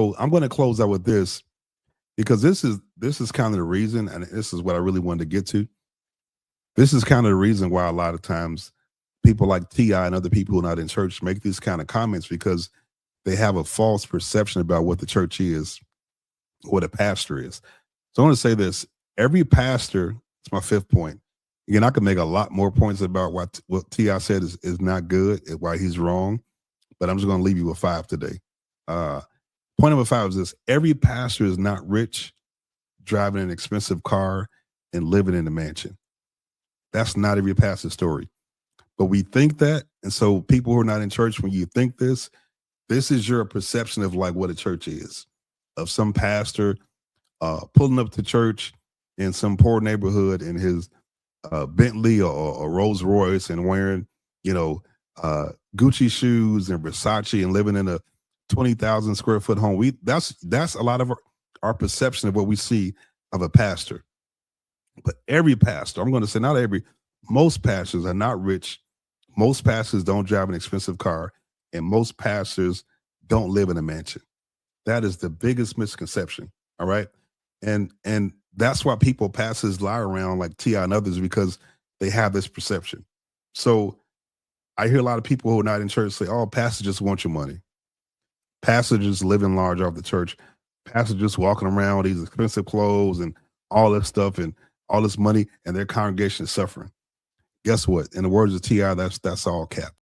So I'm going to close out with this because this is kind of the reason, and this is what I really wanted to get to. This is kind of the reason why a lot of times people like Ti and other people who are not in church make these kind of comments because they have a false perception about what the church is, what a pastor is. So I want to say this: every pastor. It's my fifth point. Again, I could make a lot more points about what Ti said is not good, why he's wrong, but I'm just going to leave you with five today. Uh, Point number five is this: every pastor is not rich, driving an expensive car, and living in a mansion. That's not every pastor's story. But we think that. And so people who are not in church, when you think this is your perception of like what a church is, of some pastor pulling up to church in some poor neighborhood in his Bentley or Rolls Royce and wearing, you know, Gucci shoes and Versace and living in a 20,000 square foot home. That's a lot of our perception of what we see of a pastor. But every pastor, I'm going to say not every, most pastors are not rich. Most pastors don't drive an expensive car, and most pastors don't live in a mansion. That is the biggest misconception. All right. And that's why pastors lie around like Ti and others because they have this perception. So I hear a lot of people who are not in church say, oh, pastors just want your money. Pastors just living large off the church. Pastors just walking around with these expensive clothes and all this stuff and all this money, and their congregation is suffering. Guess what? In the words of Ti, that's all cap.